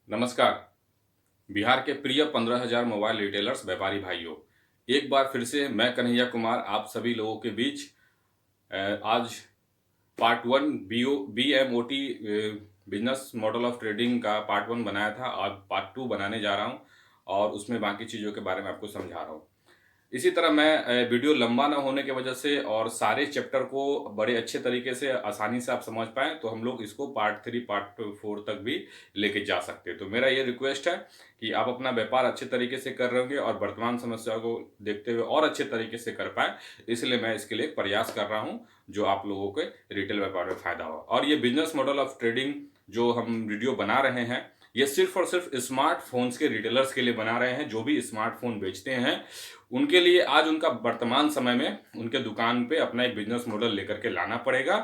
नमस्कार। बिहार के प्रिय 15,000 मोबाइल रिटेलर्स व्यापारी भाइयों, एक बार फिर से मैं कन्हैया कुमार आप सभी लोगों के बीच आज part one BMOT business model of trading का पार्ट वन बनाया था। आज पार्ट टू बनाने जा रहा हूँ और उसमें बाकी चीज़ों के बारे में आपको समझा रहा हूँ। इसी तरह मैं वीडियो लंबा ना होने की वजह से और सारे चैप्टर को बड़े अच्छे तरीके से आसानी से आप समझ पाएँ, तो हम लोग इसको पार्ट थ्री पार्ट फोर तक भी लेके जा सकते हैं। तो मेरा ये रिक्वेस्ट है कि आप अपना व्यापार अच्छे तरीके से कर रहे होंगे और वर्तमान समस्या को देखते हुए और अच्छे तरीके से कर पाए, इसलिए मैं इसके लिए एक प्रयास कर रहा हूँ जो आप लोगों के रिटेल व्यापार में फायदा हो। और ये बिजनेस मॉडल ऑफ ट्रेडिंग जो हम वीडियो बना रहे हैं, ये सिर्फ और सिर्फ स्मार्टफोन्स के रिटेलर्स के लिए बना रहे हैं। जो भी स्मार्टफोन बेचते हैं उनके लिए आज उनका वर्तमान समय में उनके दुकान पे अपना एक बिजनेस मॉडल लेकर के लाना पड़ेगा,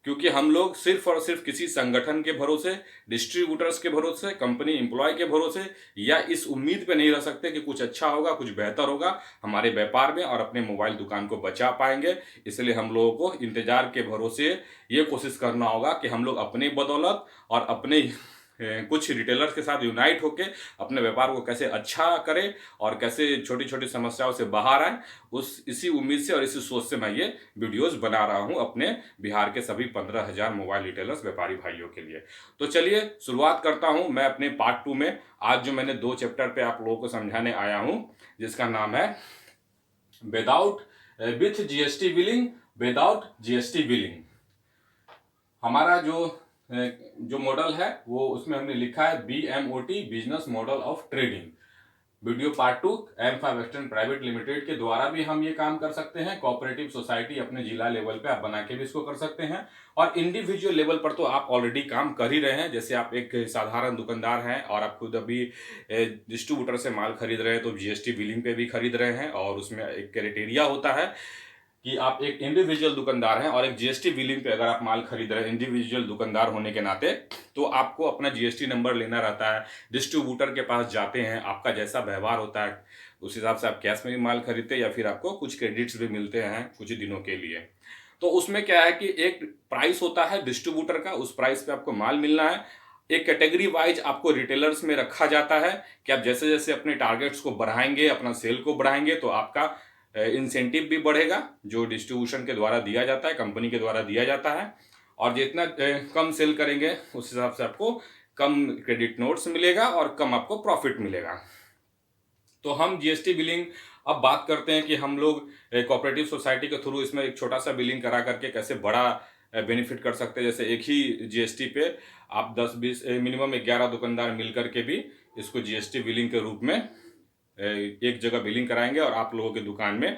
क्योंकि हम लोग सिर्फ और सिर्फ किसी संगठन के भरोसे, डिस्ट्रीब्यूटर्स के भरोसे, कंपनी एम्प्लॉय के भरोसे या इस उम्मीद पे नहीं रह सकते कि कुछ अच्छा होगा, कुछ बेहतर होगा हमारे व्यापार में और अपने मोबाइल दुकान को बचा पाएंगे। इसलिए हम लोगों को इंतजार के भरोसे ये कोशिश करना होगा कि हम लोग अपने बदौलत और अपने कुछ रिटेलर्स के साथ यूनाइट होके अपने व्यापार को कैसे अच्छा करें और कैसे छोटी छोटी समस्याओं से बाहर आए, उस इसी उम्मीद से और इसी सोच से मैं ये वीडियोस बना रहा हूं अपने बिहार के सभी 15,000 मोबाइल रिटेलर्स व्यापारी भाइयों के लिए। तो चलिए शुरुआत करता हूं मैं अपने पार्ट टू में। आज जो मैंने 2 चैप्टर पे आप लोगों को समझाने आया हूं, जिसका नाम है without with GST billing, without GST billing. हमारा जो मॉडल है वो उसमें हमने लिखा है BMOT business model of trading. Video part two M5 western private limited के द्वारा भी हम ये काम कर सकते हैं। कोऑपरेटिव सोसाइटी अपने जिला लेवल पे आप बना के भी इसको कर सकते हैं और इंडिविजुअल लेवल पर तो आप ऑलरेडी काम कर ही रहे हैं। जैसे आप एक साधारण दुकानदार हैं और आप खुद अभी डिस्ट्रीब्यूटर से माल खरीद रहे हैं तो जीएसटी बिलिंग पे भी खरीद रहे हैं और उसमें एक क्राइटेरिया होता है कि आप एक इंडिविजुअल दुकानदार हैं और एक जीएसटी बिलिंग पे अगर आप माल खरीद रहे हैं इंडिविजुअल दुकानदार होने के नाते, तो आपको अपना जीएसटी नंबर लेना रहता है। डिस्ट्रीब्यूटर के पास जाते हैं, आपका जैसा व्यवहार होता है उस हिसाब से आप कैश में भी माल खरीदते हैं या फिर आपको कुछ क्रेडिट्स भी मिलते हैं कुछ दिनों के लिए। तो उसमें क्या है कि एक प्राइस होता है डिस्ट्रीब्यूटर का, उस प्राइस पे आपको माल मिलना है। एक कैटेगरी वाइज आपको रिटेलर्स में रखा जाता है कि आप जैसे जैसे अपने टारगेट्स को बढ़ाएंगे, अपना सेल को बढ़ाएंगे, तो आपका इंसेंटिव भी बढ़ेगा जो डिस्ट्रीब्यूशन के द्वारा दिया जाता है, कंपनी के द्वारा दिया जाता है। और जितना कम सेल करेंगे उस हिसाब से आपको कम क्रेडिट नोट्स मिलेगा और कम आपको प्रॉफिट मिलेगा। तो हम जीएसटी बिलिंग अब बात करते हैं कि हम लोग कोऑपरेटिव सोसाइटी के थ्रू इसमें एक छोटा सा बिलिंग करा करके कैसे बड़ा बेनिफिट कर सकते हैं। जैसे एक ही जीएसटी पे आप 10-20 मिनिमम 11 दुकानदार मिल करके भी इसको जीएसटी बिलिंग के रूप में एक जगह बिलिंग कराएंगे और आप लोगों की दुकान में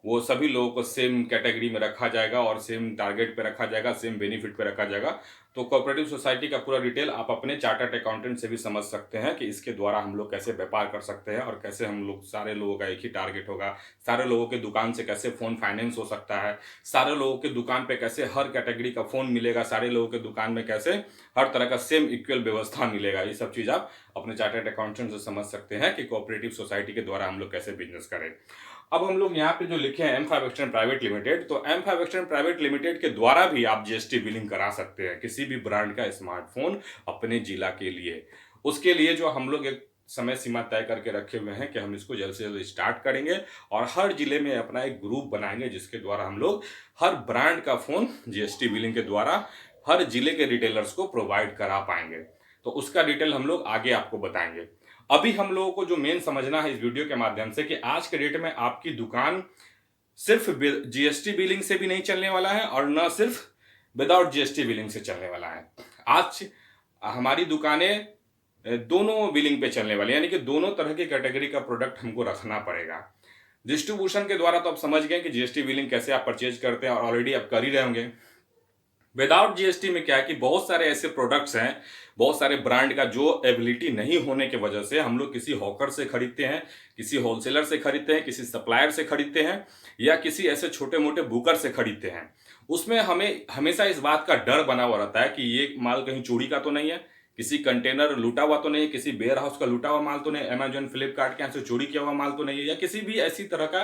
वो सभी लोगों को सेम कैटेगरी में रखा जाएगा और सेम टारगेट पे रखा जाएगा, सेम बेनिफिट पे रखा जाएगा। तो कोऑपरेटिव सोसाइटी का पूरा डिटेल आप अपने चार्टर्ड अकाउंटेंट से भी समझ सकते हैं कि इसके द्वारा हम लोग कैसे व्यापार कर सकते हैं और कैसे हम लोग सारे लोगों का एक ही टारगेट होगा, सारे लोगों के दुकान से कैसे फ़ोन फाइनेंस हो सकता है, सारे लोगों के दुकान पे कैसे हर कैटेगरी का फ़ोन मिलेगा, सारे लोगों के दुकान में कैसे हर तरह का सेम इक्वल व्यवस्था मिलेगा। ये सब चीज़ आप अपने चार्टर्ड अकाउंटेंट से समझ सकते हैं कि कोऑपरेटिव सोसाइटी के द्वारा हम लोग कैसे बिजनेस करें। अब हम लोग यहाँ पे जो लिखे हैं M5 वेस्टर्न प्राइवेट लिमिटेड, तो M5 वेस्टर्न प्राइवेट लिमिटेड के द्वारा भी आप जीएसटी बिलिंग करा सकते हैं किसी भी ब्रांड का स्मार्टफोन अपने जिला के लिए। उसके लिए जो हम लोग एक समय सीमा तय करके रखे हुए हैं कि हम इसको जल्द से जल्द स्टार्ट करेंगे और हर जिले में अपना एक ग्रुप बनाएंगे जिसके द्वारा हम लोग हर ब्रांड का फोन जीएसटी बिलिंग के द्वारा हर जिले के रिटेलर्स को प्रोवाइड करा पाएंगे। तो उसका डिटेल हम लोग आगे आपको बताएंगे। अभी हम लोगों को जो मेन समझना है इस वीडियो के माध्यम से कि आज के डेट में आपकी दुकान सिर्फ जीएसटी बिलिंग से भी नहीं चलने वाला है और न सिर्फ विदाउट जीएसटी बिलिंग से चलने वाला है। आज हमारी दुकानें दोनों बिलिंग पे चलने वाली है, यानी कि दोनों तरह की कैटेगरी का प्रोडक्ट हमको रखना पड़ेगा। डिस्ट्रीब्यूशन के द्वारा तो आप समझ गए कि जीएसटी बिलिंग कैसे आप परचेज करते हैं और ऑलरेडी आप कर ही रहे होंगे। विदाउट जीएसटी में क्या है कि बहुत सारे ऐसे प्रोडक्ट्स हैं, बहुत सारे ब्रांड का जो एबिलिटी नहीं होने की वजह से हम लोग किसी हॉकर से खरीदते हैं, किसी होलसेलर से खरीदते हैं, किसी सप्लायर से खरीदते हैं या किसी ऐसे छोटे मोटे बुकर से खरीदते हैं। उसमें हमें हमेशा इस बात का डर बना हुआ रहता है कि ये माल कहीं चोरी का तो नहीं है, किसी कंटेनर लूटा हुआ तो नहीं है, किसी वेयर हाउस का लूटा हुआ माल तो नहीं, अमेजोन फ्लिपकार्ट के यहाँ से चोरी किया हुआ माल तो नहीं है, या किसी भी ऐसी तरह का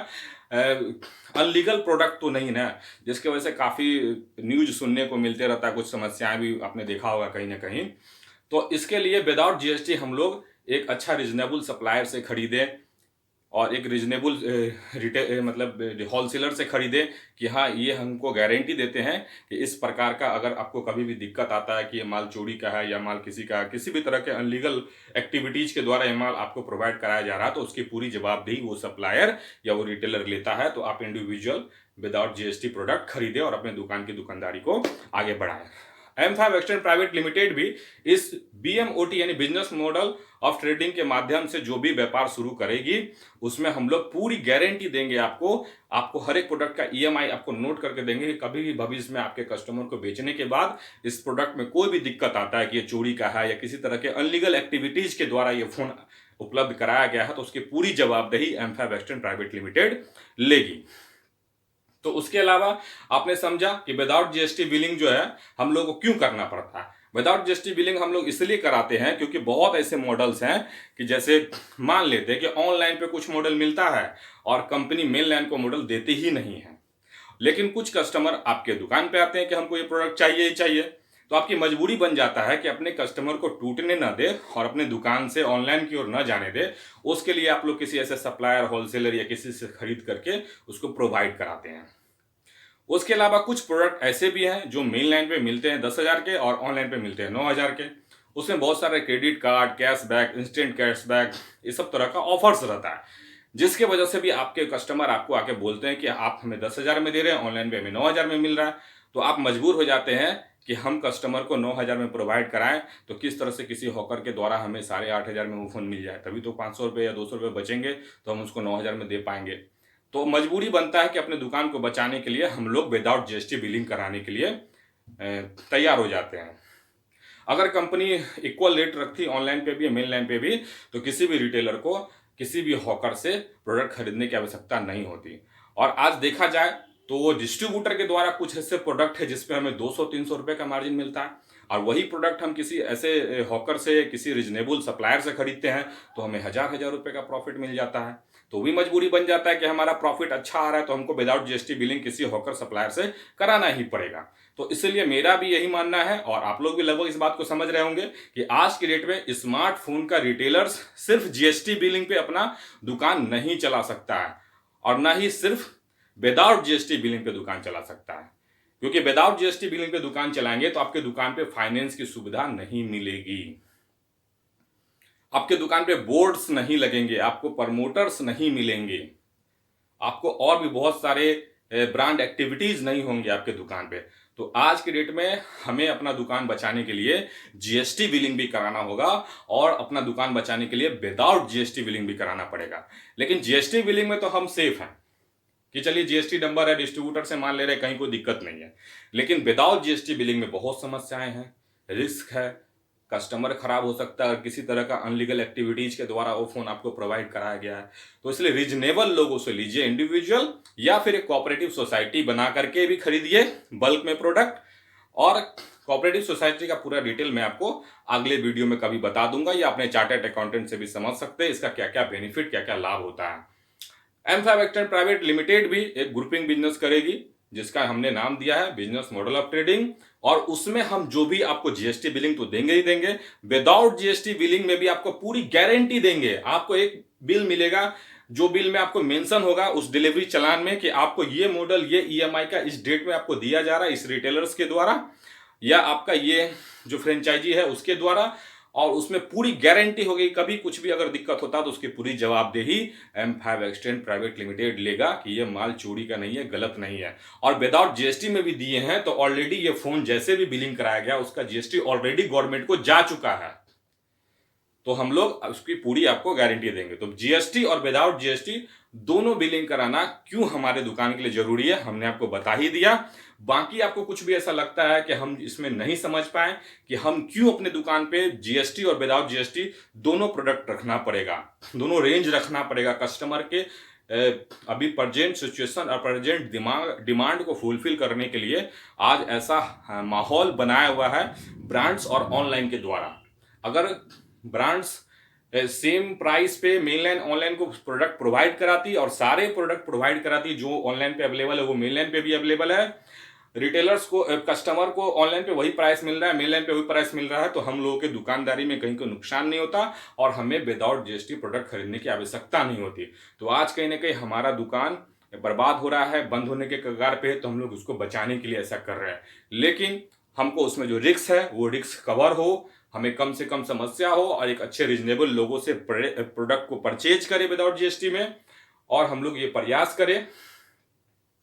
अनलीगल प्रोडक्ट तो नहीं ना, जिसकी वजह से काफ़ी न्यूज सुनने को मिलते रहता है, कुछ समस्याएं भी आपने देखा होगा कहीं ना कहीं। तो इसके लिए विदाउट जीएसटी हम लोग एक अच्छा रीजनेबल सप्लायर से खरीदें और एक रीजनेबल रिटेल मतलब होलसेलर से खरीदें कि हाँ ये हमको गारंटी देते हैं कि इस प्रकार का अगर आपको कभी भी दिक्कत आता है कि ये माल चोरी का है या माल किसी का किसी भी तरह के अनलीगल एक्टिविटीज के द्वारा ये माल आपको प्रोवाइड कराया जा रहा है तो उसकी पूरी जवाबदेही वो सप्लायर या वो रिटेलर लेता है। तो आप इंडिविजुअल विदाउट जीएसटी प्रोडक्ट खरीदें और अपने दुकान की दुकानदारी को आगे बढ़ाएं। M5 एक्सटेंड प्राइवेट लिमिटेड भी इस BMOT यानी बिजनेस मॉडल ऑफ ट्रेडिंग के माध्यम से जो भी व्यापार शुरू करेगी उसमें हम लोग पूरी गारंटी देंगे आपको हर एक प्रोडक्ट का EMI आपको नोट करके देंगे कि कभी भी भविष्य में आपके कस्टमर को बेचने के बाद इस प्रोडक्ट में कोई भी दिक्कत आता है कि ये चोरी का है या किसी तरह के अनलीगल एक्टिविटीज के द्वारा ये फोन उपलब्ध कराया गया है तो उसकी पूरी जवाबदेही M5 एक्सटेंड प्राइवेट लिमिटेड लेगी। तो उसके अलावा आपने समझा कि विदाउट जीएसटी बिलिंग जो है हम लोग को क्यों करना पड़ता है। विदाउट जीएसटी बिलिंग हम लोग इसलिए कराते हैं क्योंकि बहुत ऐसे मॉडल्स हैं कि जैसे मान लेते हैं कि ऑनलाइन पे कुछ मॉडल मिलता है और कंपनी मेन लाइन को मॉडल देती ही नहीं है, लेकिन कुछ कस्टमर आपके दुकान पे आते हैं कि हमको ये प्रोडक्ट चाहिए ही चाहिए। तो आपकी मजबूरी बन जाता है कि अपने कस्टमर को टूटने ना दे और अपने दुकान से ऑनलाइन की ओर न जाने दे, उसके लिए आप लोग किसी ऐसे सप्लायर होलसेलर या किसी से खरीद करके उसको प्रोवाइड कराते हैं। उसके अलावा कुछ प्रोडक्ट ऐसे भी हैं जो मेन लाइन पे मिलते हैं 10,000 के और ऑनलाइन पे मिलते हैं 9,000 के। उसमें बहुत सारे credit card, cashback, instant cashback, ये सब तरह का ऑफर्स रहता है, जिसके वजह से भी आपके कस्टमर आपको आके बोलते हैं कि आप हमें 10,000 में दे रहे हैं, ऑनलाइन पे हमें 9,000 में मिल रहा है। तो आप मजबूर हो जाते हैं कि हम कस्टमर को 9,000 में प्रोवाइड कराएं तो किस तरह से किसी हॉकर के द्वारा हमें 8,500 में वो फोन मिल जाए, तभी तो 500 रुपये या 200 रुपये बचेंगे तो हम उसको 9,000 में दे पाएंगे। तो मजबूरी बनता है कि अपने दुकान को बचाने के लिए हम लोग विदाउट जीएसटी बिलिंग कराने के लिए तैयार हो जाते हैं। अगर कंपनी इक्वल रेट रखती ऑनलाइन पे भी मेन लाइन पे भी तो किसी भी रिटेलर को किसी भी हॉकर से प्रोडक्ट खरीदने की आवश्यकता नहीं होती। और आज देखा जाए तो वो डिस्ट्रीब्यूटर के द्वारा कुछ ऐसे प्रोडक्ट है जिसपे हमें 200-300 रुपये का मार्जिन मिलता है और वही प्रोडक्ट हम किसी ऐसे हॉकर से किसी रीजनेबल सप्लायर से खरीदते हैं तो हमें हजार रुपये का प्रॉफिट मिल जाता है। तो भी मजबूरी बन जाता है कि हमारा प्रॉफिट अच्छा आ रहा है तो हमको विदाउट जीएसटी बिलिंग किसी हॉकर सप्लायर से कराना ही पड़ेगा। तो इसलिए मेरा भी यही मानना है और आप लोग भी लगभग इस बात को समझ रहे होंगे कि आज की डेट में स्मार्टफोन का रिटेलर्स सिर्फ जीएसटी बिलिंग पे अपना दुकान नहीं चला सकता है और ना ही सिर्फ विदाउट जीएसटी बिलिंग पे दुकान चला सकता है, क्योंकि विदाउट जीएसटी बिलिंग पे दुकान चलाएंगे तो आपके दुकान पे फाइनेंस की सुविधा नहीं मिलेगी, आपके दुकान पे बोर्ड्स नहीं लगेंगे, आपको प्रमोटर्स नहीं मिलेंगे, आपको और भी बहुत सारे ब्रांड एक्टिविटीज नहीं होंगे आपके दुकान पे। तो आज के डेट में हमें अपना दुकान बचाने के लिए जीएसटी बिलिंग भी कराना होगा और अपना दुकान बचाने के लिए विदाउट जीएसटी बिलिंग भी कराना पड़ेगा। लेकिन जीएसटी बिलिंग में तो हम सेफ हैं कि चलिए जीएसटी नंबर है, डिस्ट्रीब्यूटर से मान ले रहे, कहीं कोई दिक्कत नहीं है। लेकिन विदाउट जीएसटी बिलिंग में बहुत समस्याएं हैं, रिस्क है, कस्टमर खराब हो सकता है, किसी तरह का अनलीगल एक्टिविटीज के द्वारा वो फोन आपको प्रोवाइड कराया गया है। तो इसलिए रीजनेबल लोगों से लीजिए, इंडिविजुअल या फिर एक कोऑपरेटिव सोसाइटी बना करके भी खरीदिए बल्क में प्रोडक्ट। और कोऑपरेटिव सोसाइटी का पूरा डिटेल मैं आपको अगले वीडियो में कभी बता दूंगा, या अपने चार्टर्ड अकाउंटेंट से भी समझ सकते हैं इसका क्या क्या बेनिफिट, क्या क्या लाभ होता है। M5 एक्सटेंड प्राइवेट लिमिटेड भी एक ग्रुपिंग बिजनेस करेगी जिसका हमने नाम दिया है बिजनेस मॉडल ऑफ ट्रेडिंग, और उसमें हम जो भी आपको जीएसटी बिलिंग तो देंगे ही देंगे, विदाउट जीएसटी बिलिंग में भी आपको पूरी गारंटी देंगे। आपको एक बिल मिलेगा, जो बिल में आपको मेंशन होगा उस डिलीवरी चालान में कि आपको ये मॉडल ये ईएमआई का इस डेट में आपको दिया जा रहा है इस रिटेलर्स के द्वारा या आपका ये जो फ्रेंचाइजी है उसके द्वारा, और उसमें पूरी गारंटी हो गई कभी कुछ भी अगर दिक्कत होता तो उसकी पूरी जवाबदेही M5 एक्सटेंड प्राइवेट लिमिटेड लेगा कि ये माल चोरी का नहीं है, गलत नहीं है। और विदाउट जीएसटी में भी दिए हैं तो ऑलरेडी ये फोन जैसे भी बिलिंग कराया गया उसका जीएसटी ऑलरेडी गवर्नमेंट को जा चुका है, तो हम लोग उसकी पूरी आपको गारंटी देंगे। तो जीएसटी और विदाउट जीएसटी दोनों बिलिंग कराना क्यों हमारे दुकान के लिए जरूरी है हमने आपको बता ही दिया। बाकी आपको कुछ भी ऐसा लगता है कि हम इसमें नहीं समझ पाए कि हम क्यों अपने दुकान पे जीएसटी और विदाउट जीएसटी दोनों प्रोडक्ट रखना पड़ेगा, दोनों रेंज रखना पड़ेगा कस्टमर के अभी प्रेजेंट सिचुएशन और प्रेजेंट डिमांड को फुलफिल करने के लिए आज ऐसा माहौल बनाया हुआ है ब्रांड्स और ऑनलाइन के द्वारा। अगर ब्रांड्स सेम प्राइस पे मेनलाइन ऑनलाइन को प्रोडक्ट प्रोवाइड कराती और सारे प्रोडक्ट प्रोवाइड कराती जो ऑनलाइन पे अवेलेबल है वो मेनलाइन पे भी अवेलेबल है, रिटेलर्स को, कस्टमर को ऑनलाइन पे वही प्राइस मिल रहा है, मेनलाइन पे वही प्राइस मिल रहा है, तो हम लोगों के दुकानदारी में कहीं कोई नुकसान नहीं होता और हमें विदाउट जीएसटी प्रोडक्ट खरीदने की आवश्यकता नहीं होती। तो आज कहीं ना कहीं हमारा दुकान बर्बाद हो रहा है, बंद होने के कगार पे है, तो हम लोग उसको बचाने के लिए ऐसा कर रहे हैं। लेकिन हमको उसमें जो रिस्क है वो रिस्क कवर हो, हमें कम से कम समस्या हो और एक अच्छे रीजनेबल लोगों से प्रोडक्ट को परचेज करें विदाउट जीएसटी में। और हम लोग ये प्रयास करें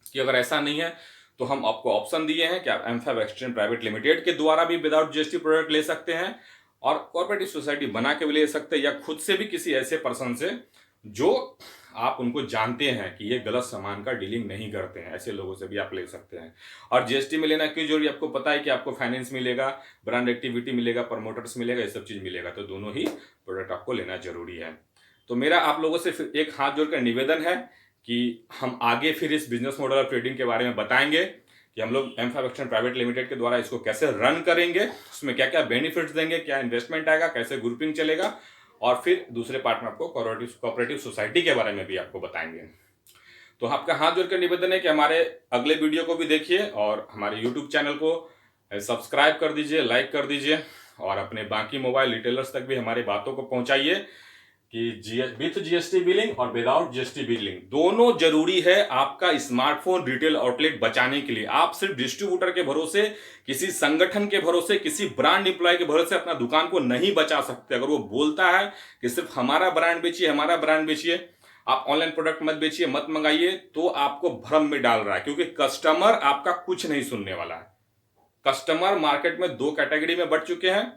कि अगर ऐसा नहीं है तो हम आपको ऑप्शन दिए हैं कि आप M5 एक्सचेंज प्राइवेट लिमिटेड के द्वारा भी विदाउट जीएसटी प्रोडक्ट ले सकते हैं और कोऑपरेटिव सोसाइटी बना के भी ले सकते हैं, या खुद से भी किसी ऐसे पर्सन से जो आप उनको जानते हैं कि ये गलत सामान का डीलिंग नहीं करते हैं, ऐसे लोगों से भी आप ले सकते हैं। और जीएसटी में लेना क्यों जरूरी, आपको पता है कि आपको फाइनेंस मिलेगा, ब्रांड एक्टिविटी मिलेगा, प्रमोटर्स मिलेगा, ये सब चीज मिलेगा, तो दोनों ही प्रोडक्ट आपको लेना जरूरी है। तो मेरा आप लोगों से फिर एक हाथ जोड़कर निवेदन है कि हम आगे फिर इस बिजनेस मॉडल ऑफ ट्रेडिंग के बारे में बताएंगे कि हम लोग M5 एक्सचेंज प्राइवेट लिमिटेड के द्वारा इसको कैसे रन करेंगे, उसमें क्या क्या बेनिफिट्स देंगे, क्या इन्वेस्टमेंट आएगा, कैसे ग्रुपिंग चलेगा, और फिर दूसरे पार्ट में आपको कोऑपरेटिव सोसाइटी के बारे में भी आपको बताएंगे। तो आपका हाथ जोड़कर निवेदन है कि हमारे अगले वीडियो को भी देखिए और हमारे यूट्यूब चैनल को सब्सक्राइब कर दीजिए, लाइक कर दीजिए और अपने बाकी मोबाइल रिटेलर्स तक भी हमारी बातों को पहुंचाइए कि विथ जीएसटी बिलिंग और विदाउट जीएसटी बिलिंग दोनों जरूरी है आपका स्मार्टफोन रिटेल आउटलेट बचाने के लिए। आप सिर्फ डिस्ट्रीब्यूटर के भरोसे, किसी संगठन के भरोसे, किसी ब्रांड एम्प्लॉय के भरोसे अपना दुकान को नहीं बचा सकते। अगर वो बोलता है कि सिर्फ हमारा ब्रांड बेचिए, हमारा ब्रांड बेचिए, आप ऑनलाइन प्रोडक्ट मत बेचिए, मत मंगाइए, तो आपको भ्रम में डाल रहा है, क्योंकि कस्टमर आपका कुछ नहीं सुनने वाला है। कस्टमर मार्केट में दो कैटेगरी में बढ़ चुके हैं।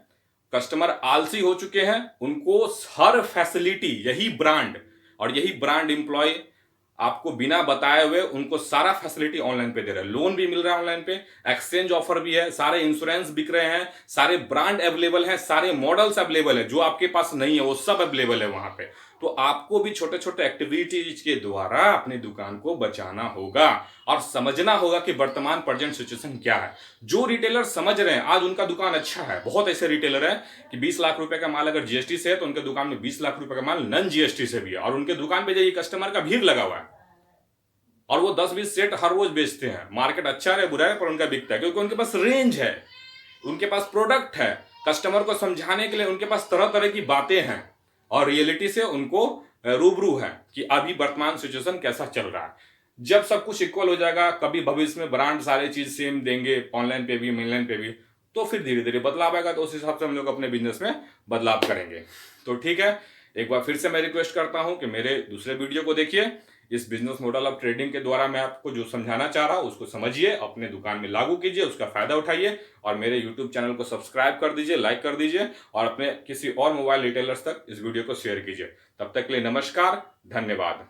कस्टमर आलसी हो चुके हैं, उनको हर फैसिलिटी यही ब्रांड और यही ब्रांड एम्प्लॉय आपको बिना बताए हुए उनको सारा फैसिलिटी ऑनलाइन पे दे रहे हैं। लोन भी मिल रहा है ऑनलाइन पे, एक्सचेंज ऑफर भी है, सारे इंश्योरेंस बिक रहे हैं, सारे ब्रांड अवेलेबल हैं, सारे मॉडल्स अवेलेबल है, जो आपके पास नहीं है वो सब अवेलेबल है वहां पे। तो आपको भी छोटे छोटे एक्टिविटीज के द्वारा अपनी दुकान को बचाना होगा और समझना होगा कि वर्तमान प्रेजेंट सिचुएशन क्या है। जो रिटेलर समझ रहे हैं आज उनका दुकान अच्छा है। बहुत ऐसे रिटेलर हैं कि 20 लाख रुपए का माल अगर जीएसटी से है तो उनके दुकान में 20 लाख रुपए का माल नन जीएसटी से भी है, और उनके दुकान पे जाइए कस्टमर का भीड़ लगा हुआ है और वो 10-20 सेट हर रोज बेचते हैं। मार्केट अच्छा है बुरा है पर उनका बिकता है, क्योंकि उनके पास रेंज है, उनके पास प्रोडक्ट है, कस्टमर को समझाने के लिए उनके पास तरह तरह की बातें हैं और रियलिटी से उनको रूबरू है कि अभी वर्तमान सिचुएशन कैसा चल रहा है। जब सब कुछ इक्वल हो जाएगा, कभी भविष्य में ब्रांड सारे चीज सेम देंगे, ऑनलाइन पे भी मेनलाइन पे भी, तो फिर धीरे धीरे बदलाव आएगा। तो उस हिसाब से हम लोग अपने बिजनेस में बदलाव करेंगे। तो ठीक है, एक बार फिर से मैं रिक्वेस्ट करता हूं कि मेरे दूसरे वीडियो को देखिए। इस बिजनेस मॉडल ऑफ ट्रेडिंग के द्वारा मैं आपको जो समझाना चाह रहा हूं उसको समझिए, अपने दुकान में लागू कीजिए, उसका फायदा उठाइए और मेरे यूट्यूब चैनल को सब्सक्राइब कर दीजिए, लाइक कर दीजिए और अपने किसी और मोबाइल रिटेलर्स तक इस वीडियो को शेयर कीजिए। तब तक के लिए नमस्कार, धन्यवाद।